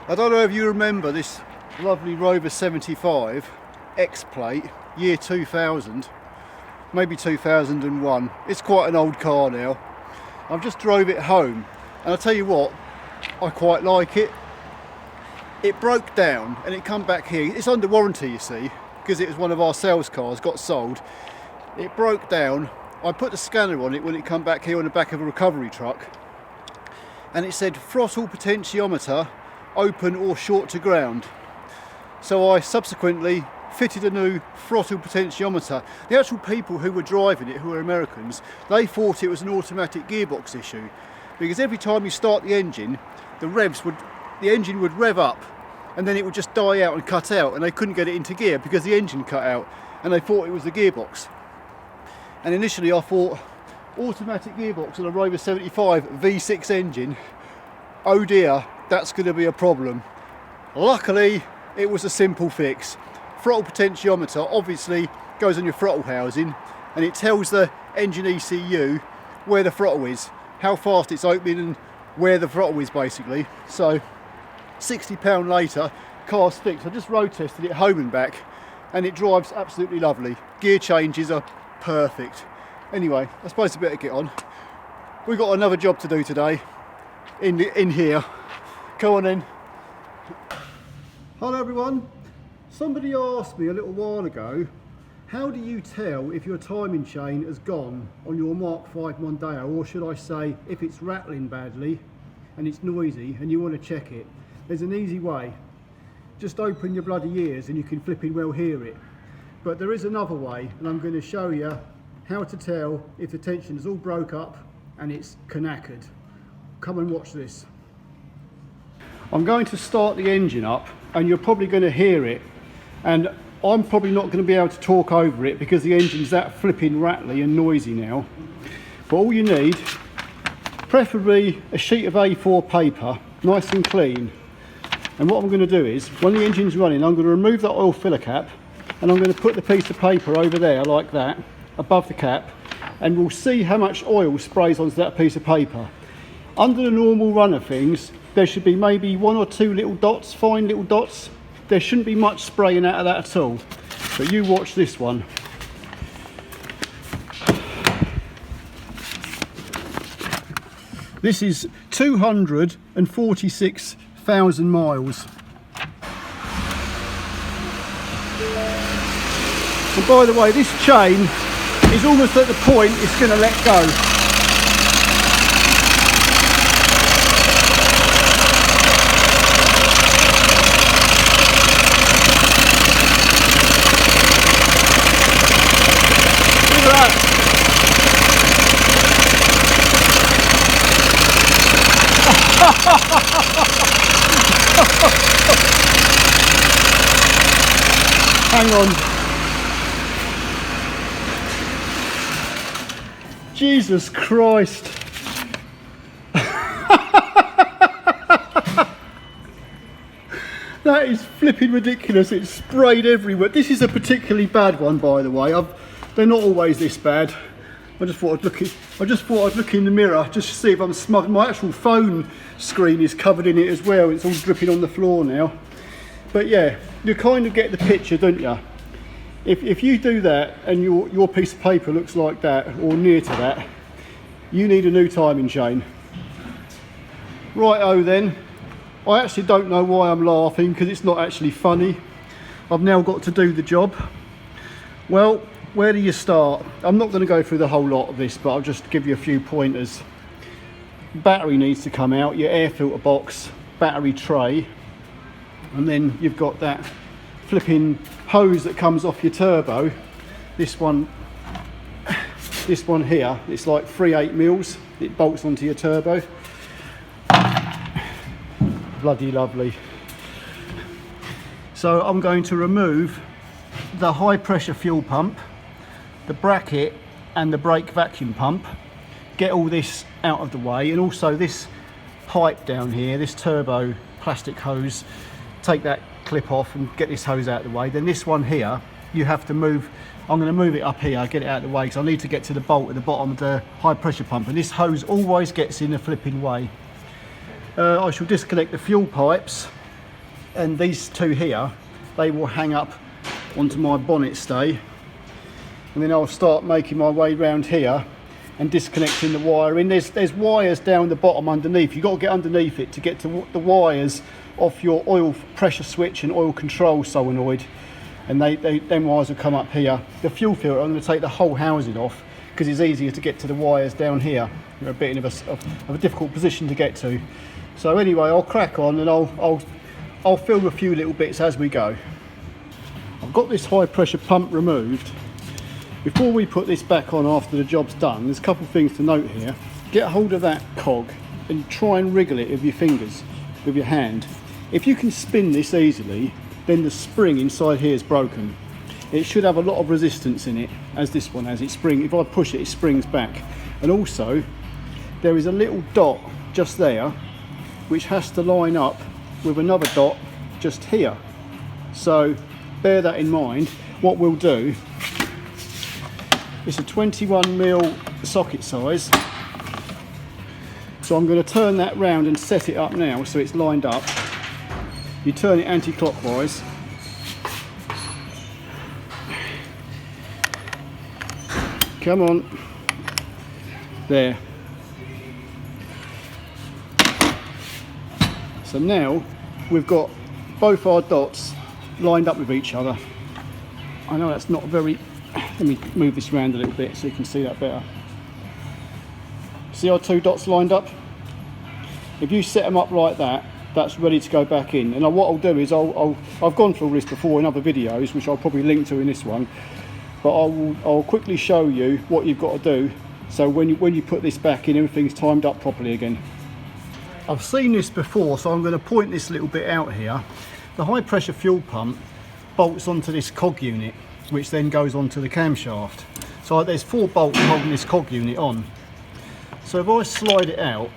I don't know if you remember this lovely Rover 75 X-plate, year 2000, maybe 2001. It's quite an old car now. I've just drove it home and I'll tell you what, I quite like it. It broke down and it come back here. It's under warranty, you see, because it was one of our sales cars, got sold. It broke down. I put the scanner on it when it come back here on the back of a recovery truck, and it said throttle potentiometer open or short to ground. So I subsequently fitted a new throttle potentiometer. The actual people who were driving it, who were Americans, they thought it was an automatic gearbox issue, because every time you start the engine, the engine would rev up and then it would just die out and cut out, and they couldn't get it into gear because the engine cut out, and they thought it was the gearbox. And initially I thought, automatic gearbox on a Rover 75 V6 engine, oh dear, that's going to be a problem. Luckily it was a simple fix. Throttle potentiometer obviously goes on your throttle housing, and it tells the engine ECU where the throttle is, how fast it's opening and where the throttle is basically. So £60 later, car's fixed. I just road tested it home and back and it drives absolutely lovely. Gear changes are perfect. Anyway, I suppose I better get on. We've got another job to do today in here. Come on in. Hello everyone. Somebody asked me a little while ago, how do you tell if your timing chain has gone on your Mk5 Mondeo, or should I say if it's rattling badly and it's noisy and you want to check it? There's an easy way. Just open your bloody ears and you can flipping well hear it. But there is another way, and I'm going to show you how to tell if the tension is all broke up and it's knackered. Come and watch this. I'm going to start the engine up and you're probably going to hear it, and I'm probably not going to be able to talk over it because the engine's that flipping rattly and noisy now. But all you need, preferably a sheet of A4 paper, nice and clean. And what I'm going to do is, when the engine's running, I'm going to remove that oil filler cap and I'm going to put the piece of paper over there like that, above the cap, and we'll see how much oil sprays onto that piece of paper. Under the normal run of things, there should be maybe 1 or 2 little dots, fine little dots. There shouldn't be much spraying out of that at all. But you watch this one. This is 246,000 miles. And by the way, this chain is almost at the point it's going to let go. Look at that. Hang on. Jesus Christ. That is flipping ridiculous. It's sprayed everywhere. This is a particularly bad one, by the way. They're not always this bad. I just thought I'd look in the mirror just to see if I'm smug. My actual phone screen is covered in it as well. It's all dripping on the floor now. But yeah, you kind of get the picture, don't you? If you do that and your piece of paper looks like that or near to that, you need a new timing chain. Righto then. I actually don't know why I'm laughing, because it's not actually funny. I've now got to do the job. Well, where do you start? I'm not going to go through the whole lot of this, but I'll just give you a few pointers. Battery needs to come out, your air filter box, battery tray, and then you've got that flipping hose that comes off your turbo. This one here, it's like 3/8 mils. It bolts onto your turbo. Bloody lovely. So I'm going to remove the high pressure fuel pump, the bracket and the brake vacuum pump, get all this out of the way, and also this pipe down here, this turbo plastic hose, take that clip off and get this hose out of the way. Then this one here, you have to move. I'm going to move it up here, get it out of the way, because I need to get to the bolt at the bottom of the high pressure pump, and this hose always gets in the flipping way. I shall disconnect the fuel pipes and these two here, they will hang up onto my bonnet stay, and then I'll start making my way round here and disconnecting the wire in. There's wires down the bottom underneath. You've got to get underneath it to get to the wires off your oil pressure switch and oil control solenoid, and them wires will come up here. The fuel filter, I'm going to take the whole housing off because it's easier to get to the wires down here. You're a bit of a difficult position to get to. So anyway, I'll crack on and I'll film a few little bits as we go. I've got this high pressure pump removed. Before we put this back on after the job's done, there's a couple of things to note here. Get hold of that cog and try and wriggle it with your fingers, with your hand. If you can spin this easily, then the spring inside here is broken. It should have a lot of resistance in it, as this one has. If I push it, it springs back. And also, there is a little dot just there, which has to line up with another dot just here. So bear that in mind. What we'll do, it's a 21mm socket size, so I'm going to turn that round and set it up now so it's lined up. You turn it anti-clockwise. Come on, there. So now we've got both our dots lined up with each other. I know that's not very, let me move this around a little bit so you can see that better. See our two dots lined up? If you set them up like that, that's ready to go back in. And what I'll do is I've gone through all this before in other videos, which I'll probably link to in this one, but I'll quickly show you what you've got to do, so when you put this back in, everything's timed up properly again. I've seen this before, so I'm going to point this little bit out here. The high pressure fuel pump bolts onto this cog unit, which then goes onto the camshaft. So there's 4 bolts holding this cog unit on. So if I slide it out,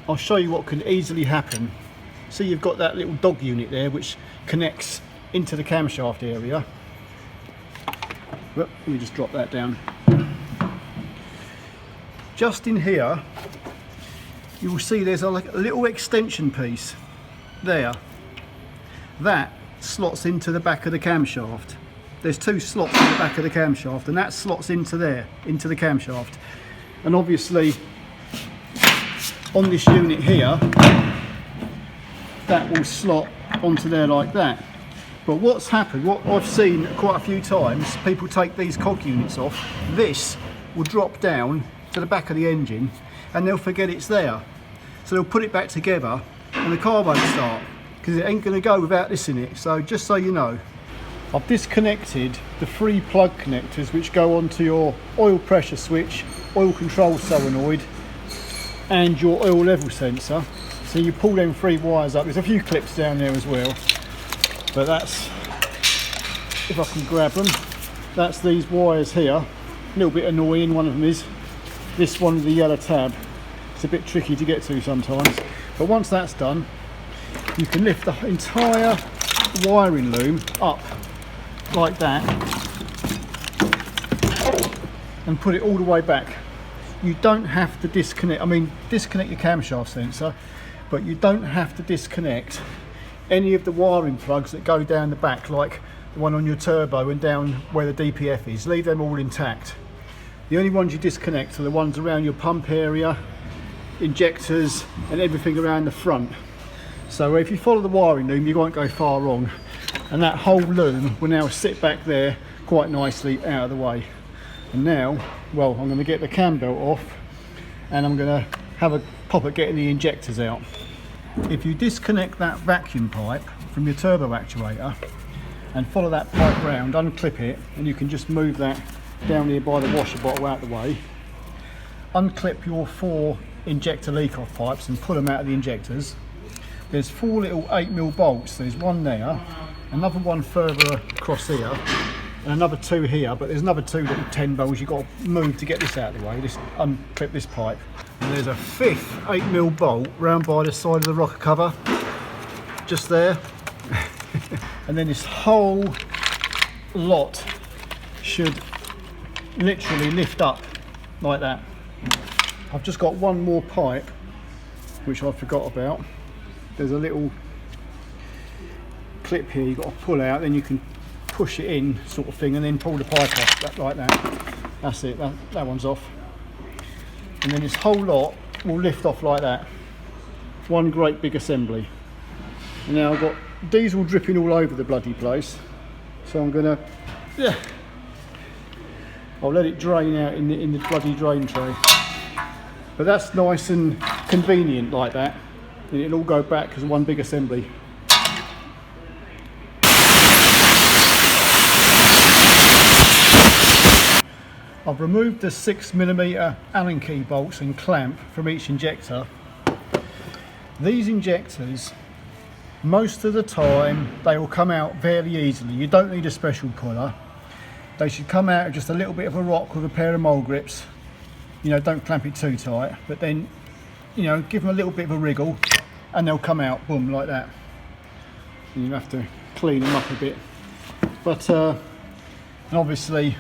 I'll show you what can easily happen. See, you've got that little dog unit there which connects into the camshaft area. Let me just drop that down. Just in here, you will see there's a little extension piece there. That slots into the back of the camshaft. There's 2 slots in the back of the camshaft, and that slots into there, into the camshaft. And obviously, on this unit here, that will slot onto there like that. But what's happened, what I've seen quite a few times, people take these cog units off, this will drop down to the back of the engine and they'll forget it's there. So they'll put it back together and the car won't start, because it ain't going to go without this in it. So just so you know, I've disconnected the 3 plug connectors which go onto your oil pressure switch, oil control solenoid and your oil level sensor. So you pull them 3 wires up. There's a few clips down there as well, but that's, if I can grab them, that's these wires here. A little bit annoying, one of them is this one with the yellow tab. It's a bit tricky to get to sometimes, but once that's done, you can lift the entire wiring loom up like that and put it all the way back. You don't have to disconnect, disconnect your camshaft sensor, but you don't have to disconnect any of the wiring plugs that go down the back, like the one on your turbo and down where the DPF is. Leave them all intact. The only ones you disconnect are the ones around your pump area, injectors and everything around the front. So if you follow the wiring loom, you won't go far wrong, and that whole loom will now sit back there quite nicely out of the way. And now, well, I'm going to get the cam belt off and I'm going to have a pop at getting the injectors out. If you disconnect that vacuum pipe from your turbo actuator and follow that pipe round, unclip it, and you can just move that down here by the washer bottle out of the way. Unclip your 4 injector leak-off pipes and pull them out of the injectors. There's 4 little 8mm bolts. There's one there, another one further across here, and another 2 here, but there's another 2 little 10 bolts you've got to move to get this out of the way. Just unclip this pipe. And there's a 5th 8mm bolt round by the side of the rocker cover, just there. And then this whole lot should literally lift up like that. I've just got one more pipe which I forgot about. there's a little clip here you've got to pull out, then you can push it in sort of thing, and then pull the pipe off like that. That's it, that one's off. And then this whole lot will lift off like that. One great big assembly. And now I've got diesel dripping all over the bloody place, so I'm gonna, I'll let it drain out in the bloody drain tray. But that's nice and convenient like that, and it'll all go back as one big assembly. I've removed the 6mm Allen key bolts and clamp from each injector. These injectors, most of the time, they will come out fairly easily. You don't need a special puller. They should come out of just a little bit of a rock with a pair of mole grips. You know, don't clamp it too tight, but then, you know, give them a little bit of a wriggle and they'll come out, boom, like that. And you have to clean them up a bit. But, and obviously,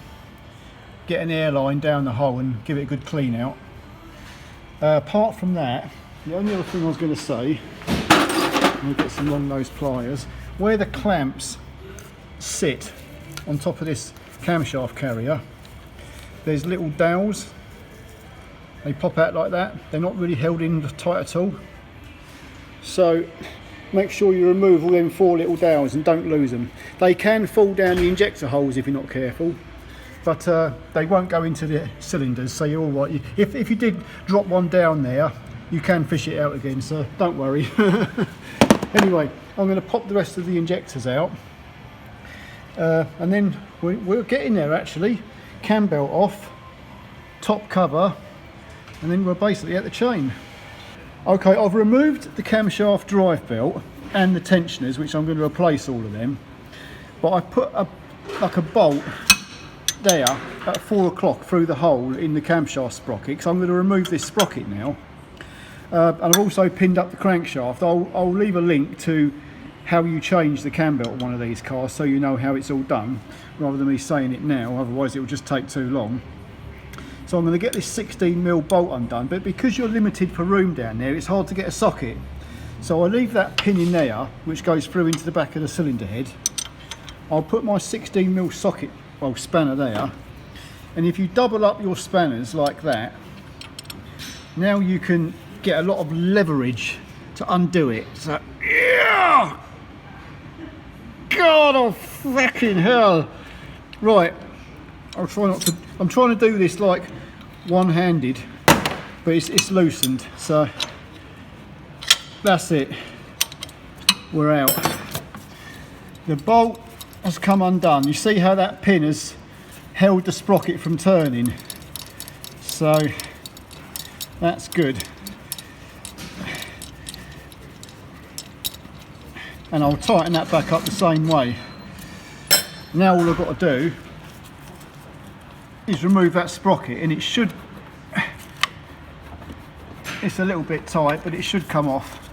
get an air line down the hole and give it a good clean out. Apart from that, the only other thing I was going to say, I'll get some long nose pliers, where the clamps sit on top of this camshaft carrier, there's little dowels. They pop out like that. They're not really held in tight at all. So make sure you remove all them 4 little dowels and don't lose them. They can fall down the injector holes if you're not careful, but they won't go into the cylinders, so you're all right. If you did drop one down there, you can fish it out again, so don't worry. Anyway, I'm going to pop the rest of the injectors out, and then we're getting there actually. Cam belt off, top cover, and then we're basically at the chain. Okay, I've removed the camshaft drive belt and the tensioners, which I'm going to replace all of them, but I put like a bolt there at 4 o'clock through the hole in the camshaft sprocket, because I'm going to remove this sprocket now. And I've also pinned up the crankshaft. I'll leave a link to how you change the cam belt on one of these cars, so you know how it's all done, rather than me saying it now, otherwise it will just take too long. So I'm going to get this 16mm bolt undone, but because you're limited for room down there, it's hard to get a socket. So I leave that pin in there, which goes through into the back of the cylinder head. I'll put my 16mm socket, well, spanner there, and if you double up your spanners like that, now you can get a lot of leverage to undo it. So, yeah! God, oh fucking hell! Right, I'll try not to. I'm trying to do this like one-handed, but it's loosened. So that's it. We're out. The bolt has come undone. You see how that pin has held the sprocket from turning. So that's good. And I'll tighten that back up the same way. Now all I've got to do is remove that sprocket, and it should, it's a little bit tight, but it should come off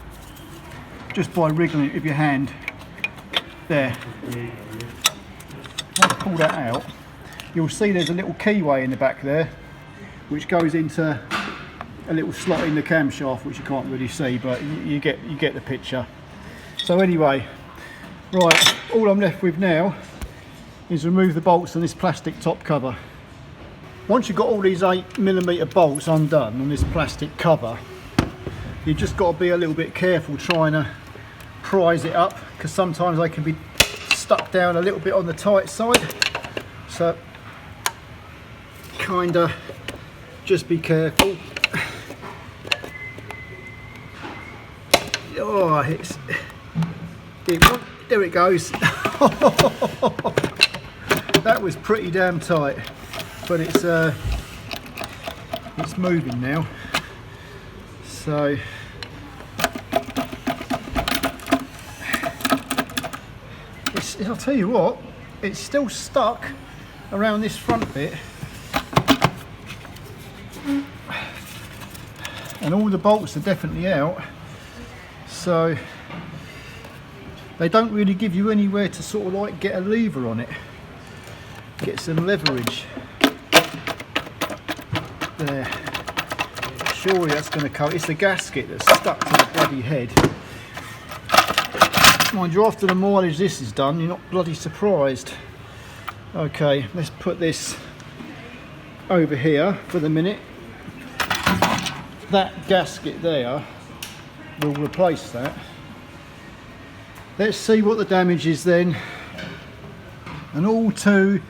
just by wriggling it with your hand. There. Once I pull that out, you'll see there's a little keyway in the back there, which goes into a little slot in the camshaft, which you can't really see, but you get the picture. So anyway, right, all I'm left with now is remove the bolts on this plastic top cover. Once you've got all these 8mm bolts undone on this plastic cover, you've just got to be a little bit careful trying to prise it up, because sometimes they can be stuck down a little bit on the tight side. So kinda just be careful. Oh, there it goes. That was pretty damn tight, but it's moving now. So I'll tell you what, it's still stuck around this front bit, and all the bolts are definitely out. So they don't really give you anywhere to sort of like get a lever on it, get some leverage. There, surely that's going to come. It's the gasket that's stuck to the bloody head. Mind you, after the mileage this is done, you're not bloody surprised. Okay, let's put this over here for the minute. That gasket there will replace that. Let's see what the damage is then. An all too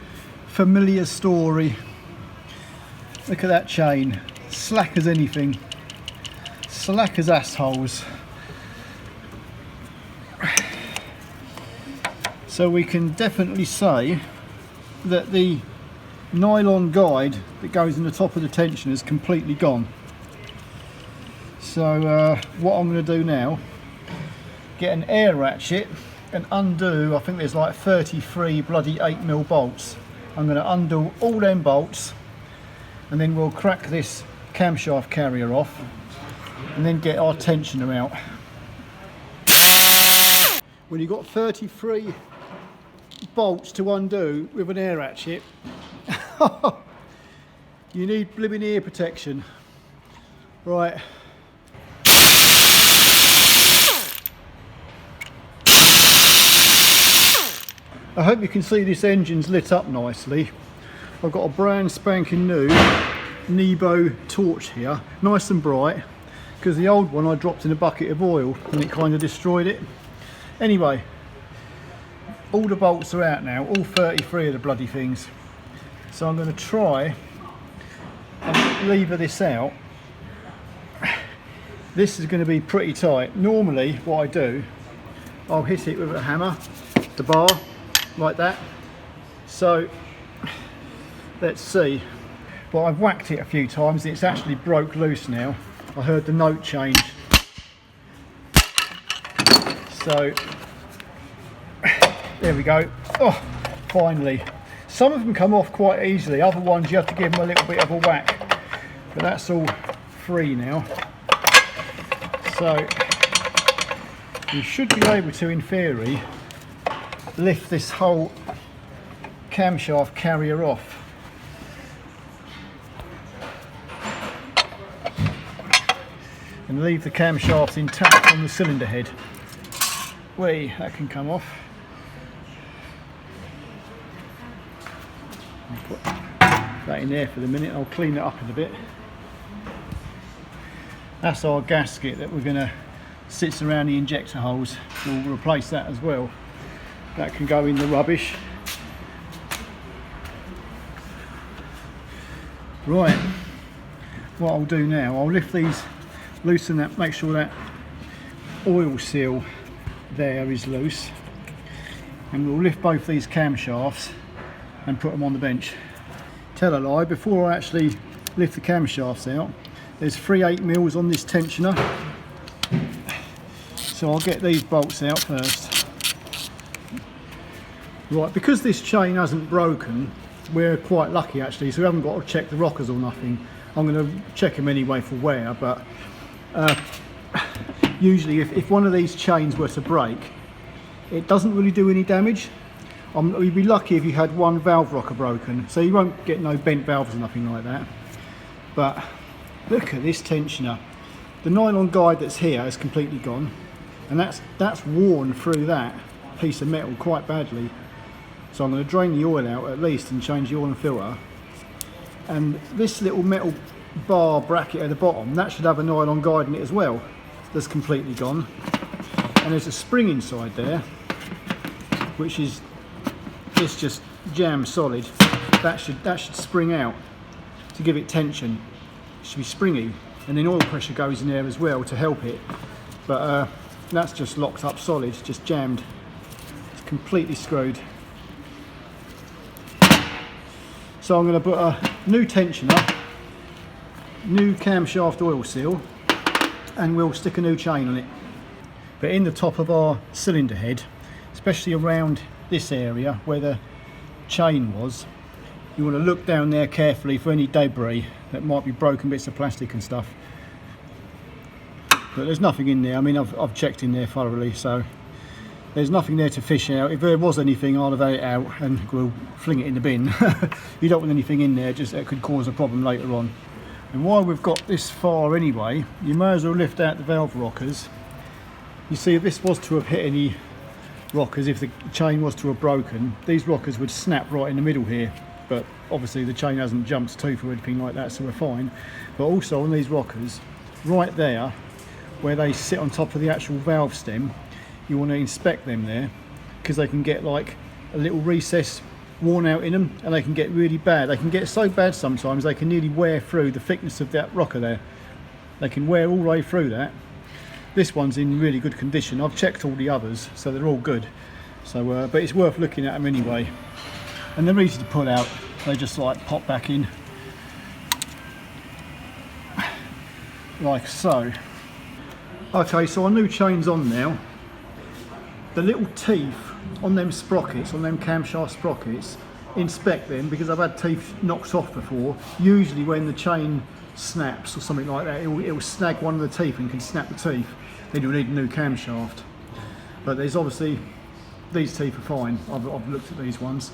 familiar story. Look at that chain, slack as anything, slack as assholes. So we can definitely say that the nylon guide that goes in the top of the tensioner is completely gone. So what I'm going to do now, get an air ratchet and undo, I think there's like 33 bloody 8mm bolts. I'm going to undo all them bolts, and then we'll crack this camshaft carrier off and then get our tensioner out. When you've got 33 bolts to undo with an air ratchet, you need blimmin' ear protection. Right. I hope you can see this engine's lit up nicely. I've got a brand spanking new Nebo torch here, nice and bright, because the old one I dropped in a bucket of oil and it kind of destroyed it. Anyway, all the bolts are out now, all 33 of the bloody things. So I'm going to try and lever this out. This is going to be pretty tight. Normally what I do, I'll hit it with a hammer, the bar, like that. So let's see. Well, I've whacked it a few times, it's actually broke loose now. I heard the note change. So there we go. Oh, finally. Some of them come off quite easily, other ones you have to give them a little bit of a whack. But that's all free now. So you should be able to, in theory, lift this whole camshaft carrier off. And leave the camshaft intact on the cylinder head. Whee, that can come off. I'll put that in there for the minute, I'll clean it up in a bit. That's our gasket that we're going to sit around the injector holes. We'll replace that as well. That can go in the rubbish. Right, what I'll do now, I'll lift these, loosen that, make sure that oil seal there is loose, and we'll lift both these camshafts and put them on the bench. Tell a lie, before I actually lift the camshafts out, there's 3 8mm on this tensioner, so I'll get these bolts out first. Right, because this chain hasn't broken, we're quite lucky actually, so we haven't got to check the rockers or nothing. I'm going to check them anyway for wear, but usually if one of these chains were to break, it doesn't really do any damage. You'd be lucky if you had one valve rocker broken, so you won't get no bent valves or nothing like that. But look at this tensioner. The nylon guide that's here is completely gone, and that's worn through that piece of metal quite badly. So I'm going to drain the oil out at least and change the oil and filter. And this little metal bar bracket at the bottom, that should have a nylon guide in it as well. That's completely gone. And there's a spring inside there, which is just jam solid. That should spring out to give it tension. It should be springy, and then oil pressure goes in there as well to help it. But that's just locked up solid, just jammed. It's completely screwed. So I'm going to put a new tensioner, new camshaft oil seal, and we'll stick a new chain on it. But in the top of our cylinder head, especially around this area where the chain was, you want to look down there carefully for any debris that might be broken bits of plastic and stuff. But there's nothing in there. I mean, I've checked in there thoroughly, so there's nothing there to fish out. If there was anything, I'd have had it out and we'll fling it in the bin. You don't want anything in there, just that could cause a problem later on. And while we've got this far anyway, you may as well lift out the valve rockers. You see, if this was to have hit any rockers, if the chain was to have broken, these rockers would snap right in the middle here, but obviously the chain hasn't jumped tooth or anything like that, so we're fine. But also on these rockers, right there where they sit on top of the actual valve stem, you want to inspect them there, because they can get like a little recess worn out in them, and they can get really bad. They can get so bad sometimes they can nearly wear through the thickness of that rocker there. They can wear all the way through that. This one's in really good condition. I've checked all the others, so they're all good. So but it's worth looking at them anyway, and they're easy to pull out. They just like pop back in like so. Okay, so our new chain's on now. The little teeth on them sprockets, on them camshaft sprockets, inspect them, because I've had teeth knocked off before. Usually when the chain snaps or something like that, it will snag one of the teeth and can snap the teeth. Then you'll need a new camshaft. But there's obviously, these teeth are fine. I've looked at these ones.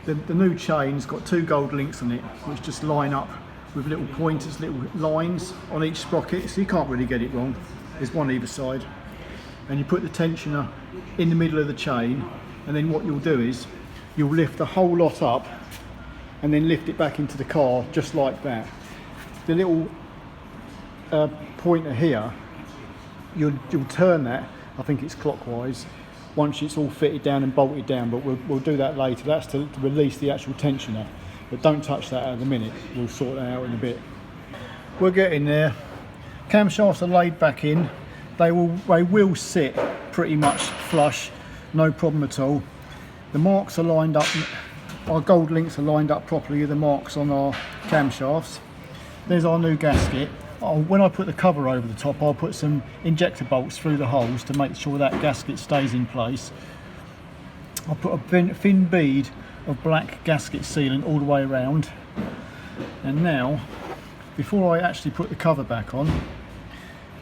The new chain's got 2 gold links on it, which just line up with little pointers, little lines on each sprocket, so you can't really get it wrong. There's one either side. And you put the tensioner in the middle of the chain, and then what you'll do is you'll lift the whole lot up and then lift it back into the car just like that. The little pointer here, you'll turn that, I think it's clockwise, once it's all fitted down and bolted down, but we'll do that later. That's to release the actual tensioner, but don't touch that at the minute. We'll sort that out in a bit. We're getting there. Camshafts are laid back in. They will sit pretty much flush, no problem at all. The marks are lined up, our gold links are lined up properly with the marks on our camshafts. There's our new gasket. When I put the cover over the top, I'll put some injector bolts through the holes to make sure that gasket stays in place. I'll put a thin bead of black gasket sealant all the way around. And now, before I actually put the cover back on,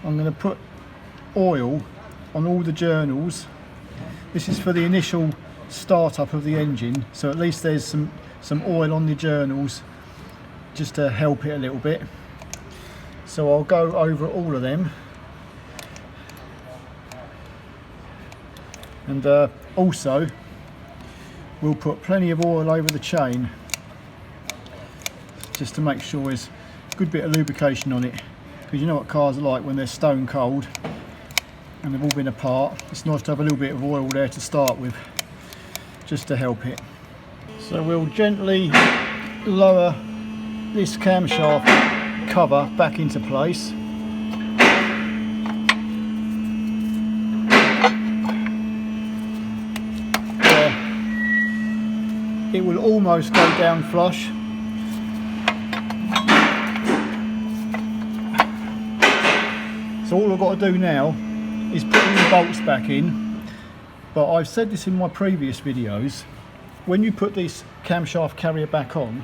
I'm going to put oil on all the journals. This is for the initial startup of the engine, so at least there's some oil on the journals just to help it a little bit. So I'll go over all of them, and also we'll put plenty of oil over the chain just to make sure there's a good bit of lubrication on it, because you know what cars are like when they're stone cold and they've all been apart. It's nice to have a little bit of oil there to start with, just to help it. So we'll gently lower this camshaft cover back into place. There. It will almost go down flush. So all I've got to do now is put the bolts back in. But I've said this in my previous videos, when you put this camshaft carrier back on,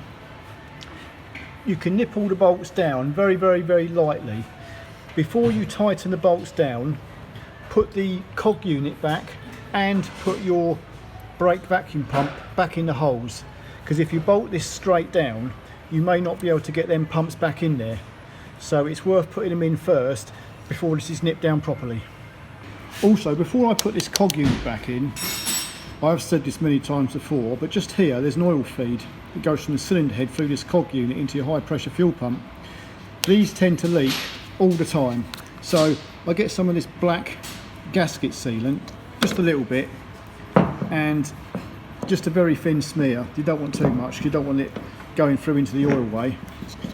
you can nip all the bolts down very, very, very lightly. Before you tighten the bolts down, put the cog unit back and put your brake vacuum pump back in the holes, because if you bolt this straight down, you may not be able to get them pumps back in there. So it's worth putting them in first before this is nipped down properly. Also, before I put this cog unit back in, I've said this many times before, but just here there's an oil feed. It goes from the cylinder head through this cog unit into your high pressure fuel pump. These tend to leak all the time, so I get some of this black gasket sealant, just a little bit, and just a very thin smear. You don't want too much, you don't want it going through into the oil way.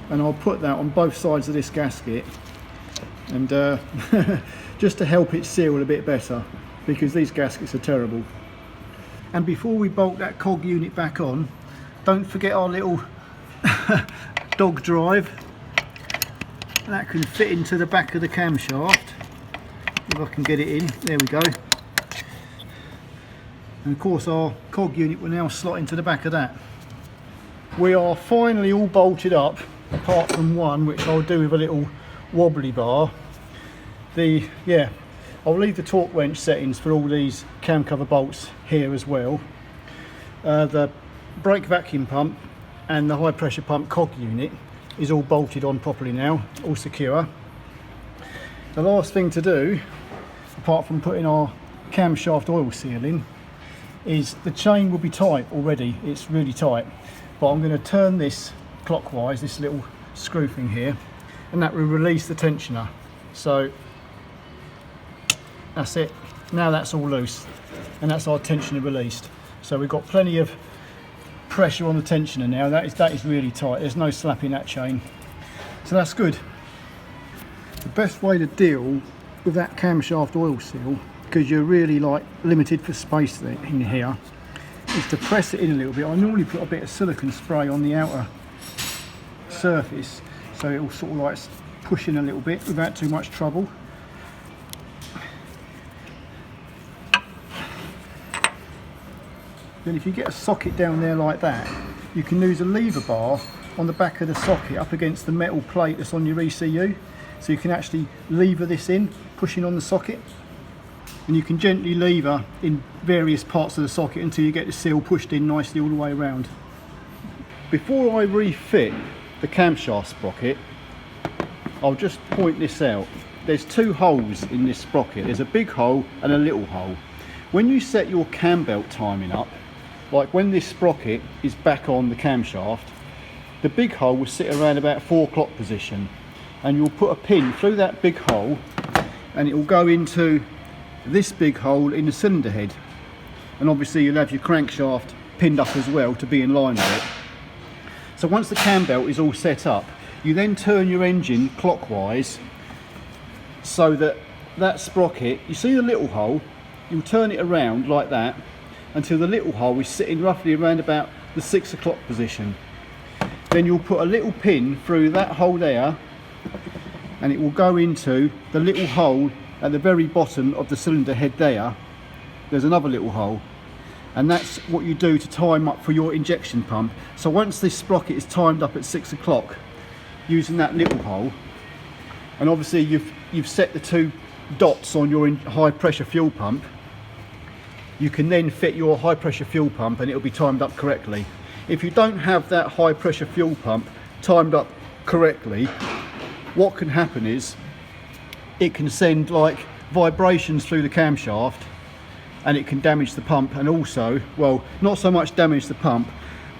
And I'll put that on both sides of this gasket, and just to help it seal a bit better, because these gaskets are terrible. And before we bolt that cog unit back on, don't forget our little dog drive. That can fit into the back of the camshaft, if I can get it in. There we go. And of course our cog unit will now slot into the back of that. We are finally all bolted up, apart from one which I'll do with a little wobbly bar. I'll leave the torque wrench settings for all these cam cover bolts here as well. The brake vacuum pump and the high pressure pump cog unit is all bolted on properly now, all secure. The last thing to do, apart from putting our camshaft oil seal in, is the chain will be tight already, it's really tight, but I'm going to turn this clockwise, this little screw thing here, and that will release the tensioner. So that's it, now that's all loose and that's our tensioner released. So we've got plenty of pressure on the tensioner now. That is really tight, there's no slapping that chain, so that's good. The best way to deal with that camshaft oil seal, because you're really like limited for space in here, is to press it in a little bit. I normally put a bit of silicone spray on the outer surface so it will sort of like push in a little bit without too much trouble. Then if you get a socket down there like that, you can use a lever bar on the back of the socket up against the metal plate that's on your ECU. So you can actually lever this in, pushing on the socket, and you can gently lever in various parts of the socket until you get the seal pushed in nicely all the way around. Before I refit the camshaft sprocket, I'll just point this out. There's two holes in this sprocket. There's a big hole and a little hole. When you set your cam belt timing up, like when this sprocket is back on the camshaft, the big hole will sit around about 4 o'clock position, and you'll put a pin through that big hole and it will go into this big hole in the cylinder head, and obviously you'll have your crankshaft pinned up as well to be in line with it. So once the cam belt is all set up, you then turn your engine clockwise so that that sprocket, you see the little hole, you'll turn it around like that until the little hole is sitting roughly around about the 6 o'clock position. Then you'll put a little pin through that hole there, and it will go into the little hole at the very bottom of the cylinder head there. There's another little hole, and that's what you do to time up for your injection pump. So once this sprocket is timed up at 6 o'clock using that little hole, and obviously you've set the 2 dots on your high pressure fuel pump, you can then fit your high pressure fuel pump and it'll be timed up correctly. If you don't have that high pressure fuel pump timed up correctly, what can happen is it can send like vibrations through the camshaft and it can damage the pump, and also, well, not so much damage the pump,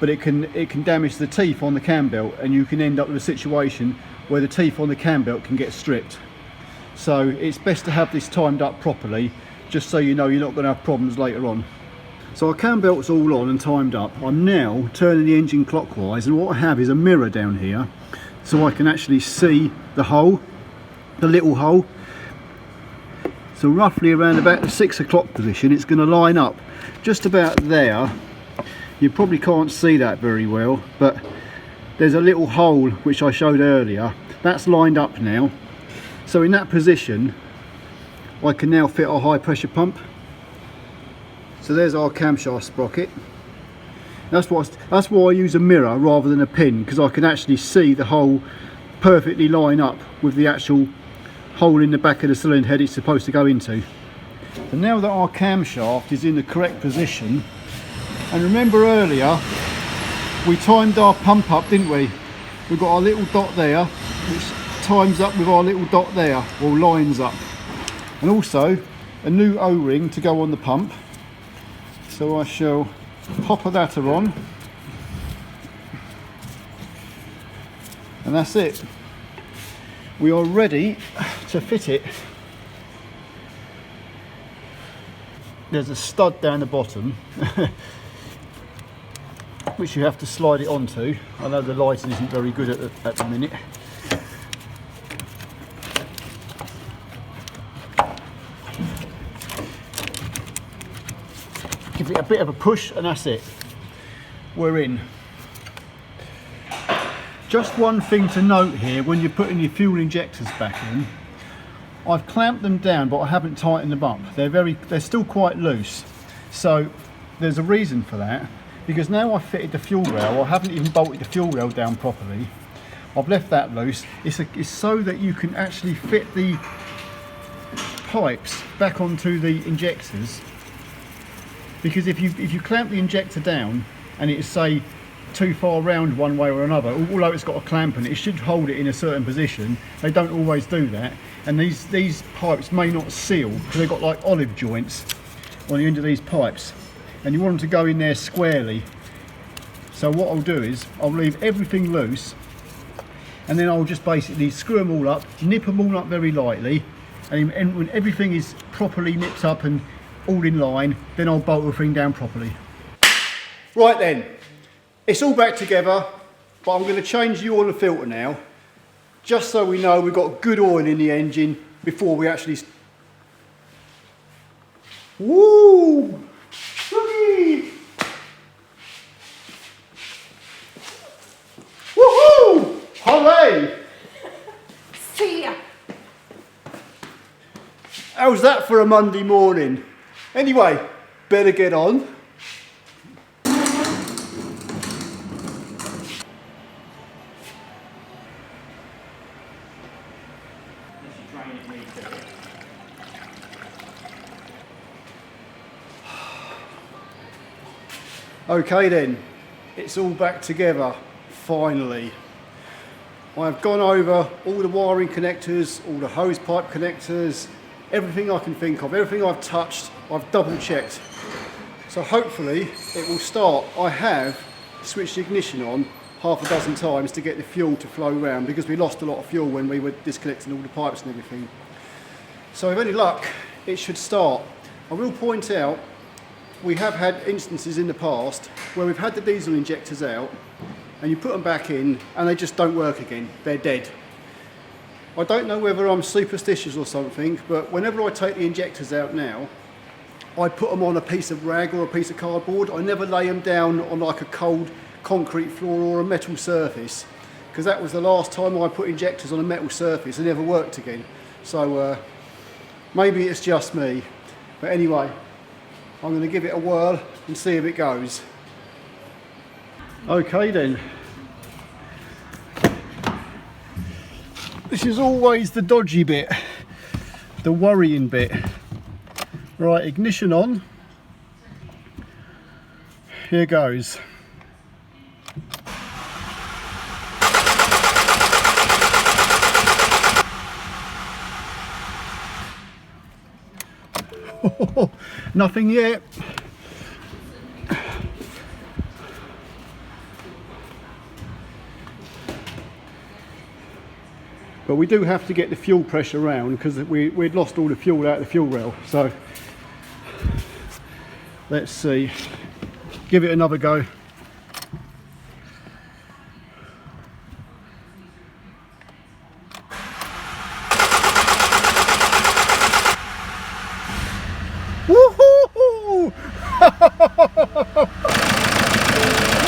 but it can damage the teeth on the cam belt, and you can end up with a situation where the teeth on the cam belt can get stripped. So it's best to have this timed up properly, just so you know you're not going to have problems later on. So our cam belt's all on and timed up. I'm now turning the engine clockwise, and what I have is a mirror down here so I can actually see the hole, the little hole. So roughly around about the 6 o'clock position, it's going to line up just about there. You probably can't see that very well, but there's a little hole which I showed earlier. That's lined up now. So in that position, I can now fit our high pressure pump. So there's our camshaft sprocket. That's why I use a mirror rather than a pin, because I can actually see the hole perfectly line up with the actual hole in the back of the cylinder head it's supposed to go into. And now that our camshaft is in the correct position, and remember earlier we timed our pump up, didn't we? We've got our little dot there which times up with our little dot there, or lines up, and also a new O-ring to go on the pump. So I shall pop a that on, and that's it. We are ready to fit it. There's a stud down the bottom which you have to slide it onto. I know the lighting isn't very good at the minute. Give it a bit of a push and that's it. We're in. Just one thing to note here when you're putting your fuel injectors back in, I've clamped them down but I haven't tightened them up. They're still quite loose. So there's a reason for that, because now I've fitted the fuel rail, I haven't even bolted the fuel rail down properly. I've left that loose. It's so that you can actually fit the pipes back onto the injectors, because if you clamp the injector down and it's, say, too far round one way or another, although it's got a clamp on it, it should hold it in a certain position. They don't always do that, and these pipes may not seal because they've got like olive joints on the end of these pipes. and you want them to go in there squarely. So what I'll do is I'll leave everything loose, and then I'll just basically screw them all up, nip them all up very lightly, and when everything is properly nipped up and all in line, then I'll bolt everything down properly. Right then, it's all back together, but I'm going to change the oil and filter now, just so we know we've got good oil in the engine before we actually... Woo! Whee! Woohoo! Hooray! See ya! How's that for a Monday morning? Anyway, better get on. Okay then, it's all back together, finally. I've gone over all the wiring connectors, all the hose pipe connectors, everything I can think of, everything I've touched, I've double checked. So hopefully it will start. I have switched the ignition on half a dozen times to get the fuel to flow around, because we lost a lot of fuel when we were disconnecting all the pipes and everything. So with any luck, it should start. I will point out, we have had instances in the past where we've had the diesel injectors out and you put them back in and they just don't work again. They're dead. I don't know whether I'm superstitious or something, but whenever I take the injectors out now, I put them on a piece of rag or a piece of cardboard. I never lay them down on like a cold concrete floor or a metal surface, because that was the last time I put injectors on a metal surface. They never worked again. So maybe it's just me. But anyway, I'm going to give it a whirl and see if it goes. Okay then. This is always the dodgy bit, the worrying bit. Right, ignition on. Here goes. Nothing yet. But we do have to get the fuel pressure around, because we'd lost all the fuel out of the fuel rail. So let's see. Give it another go. Woohoo!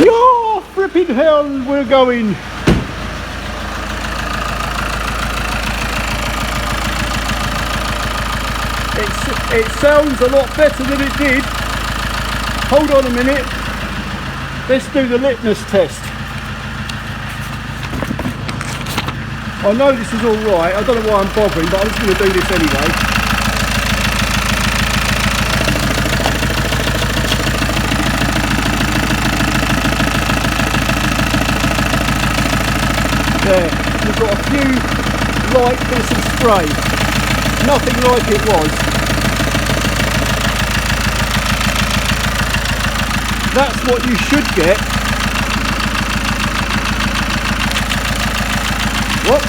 Yo, flipping hell, we're going. It sounds a lot better than it did. Hold on a minute. Let's do the litmus test. I know this is all right. I don't know why I'm bothering, but I'm just going to do this anyway. There, we've got a few light bits of spray. Nothing like it was. That's what you should get. What?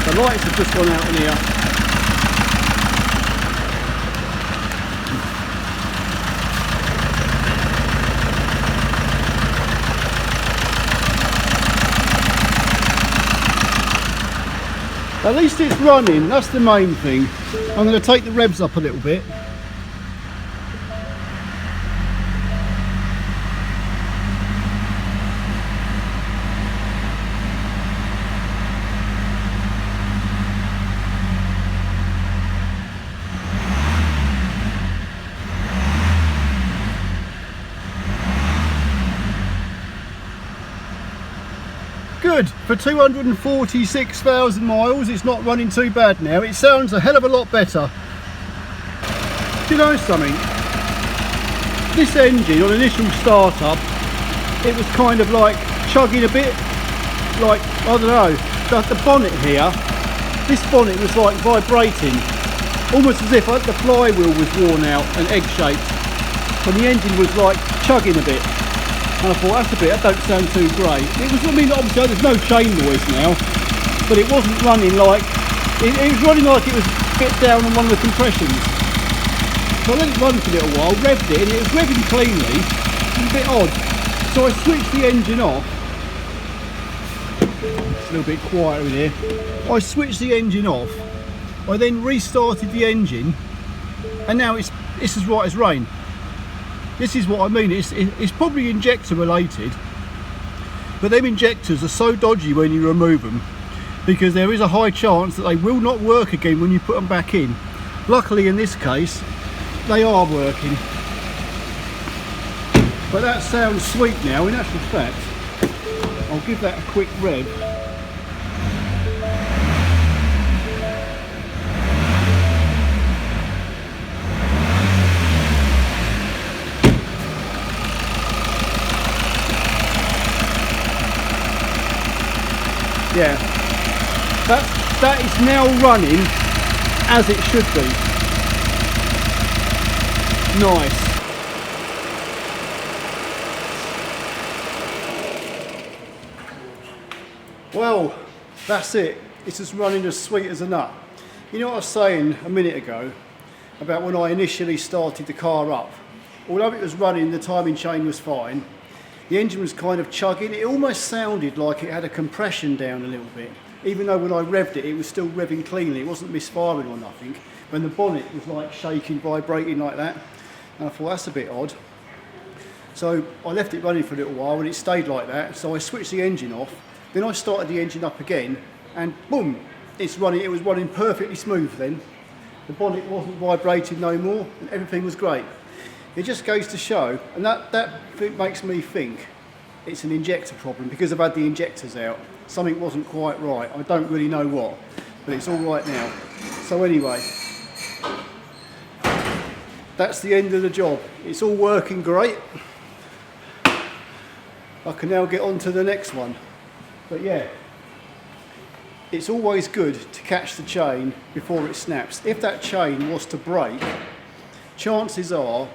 The lights have just gone out in here. At least it's running, that's the main thing. I'm going to take the revs up a little bit. Good, for 246,000 miles, it's not running too bad now. It sounds a hell of a lot better. Do you know something? This engine, on initial startup, it was kind of like chugging a bit, like, I don't know, the bonnet here, this bonnet was like vibrating, almost as if the flywheel was worn out and egg-shaped. and the engine was like chugging a bit. And I thought, that don't sound too great. It was, I mean, obviously there's no chain noise now, but it wasn't running like, it was running like it was a bit down on one of the compressions. So I let it run for a little while, revved it, and it was revving cleanly. It was a bit odd. So I switched the engine off. It's a little bit quieter in here. I switched the engine off. I then restarted the engine, and now it's as right as rain. This is what I mean, it's probably injector related, but them injectors are so dodgy when you remove them, because there is a high chance that they will not work again when you put them back in. Luckily in this case, they are working. But that sounds sweet now. In actual fact, I'll give that a quick rev. Yeah, that is now running as it should be. Nice. Well, that's it. It's just running as sweet as a nut. You know what I was saying a minute ago about when I initially started the car up? Although it was running, the timing chain was fine. The engine was kind of chugging. It almost sounded like it had a compression down a little bit. Even though when I revved it, it was still revving cleanly. It wasn't misfiring or nothing. When the bonnet was like shaking, vibrating like that. And I thought, that's a bit odd. So I left it running for a little while and it stayed like that. So I switched the engine off. Then I started the engine up again and boom, it's running. It was running perfectly smooth then. The bonnet wasn't vibrating no more and everything was great. It just goes to show, and that makes me think it's an injector problem, because I've had the injectors out. Something wasn't quite right. I don't really know what, but it's all right now. So anyway, that's the end of the job. It's all working great. I can now get on to the next one. But yeah, it's always good to catch the chain before it snaps. If that chain was to break, chances are,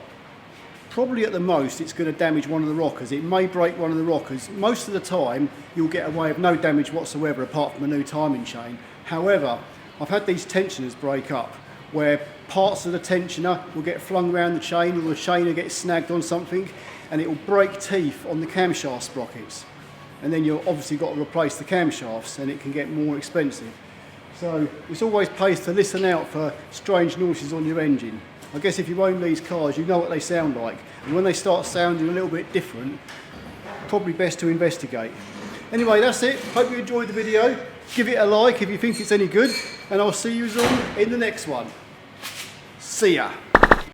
probably at the most, it's going to damage one of the rockers. It may break one of the rockers. Most of the time, you'll get away with no damage whatsoever apart from a new timing chain. However, I've had these tensioners break up where parts of the tensioner will get flung around the chain, or the chain will get snagged on something, and it will break teeth on the camshaft sprockets. And then you've obviously got to replace the camshafts, and it can get more expensive. So it's always pays to listen out for strange noises on your engine. I guess if you own these cars, you know what they sound like. And when they start sounding a little bit different, probably best to investigate. Anyway, that's it. Hope you enjoyed the video. Give it a like if you think it's any good. And I'll see you all in the next one. See ya.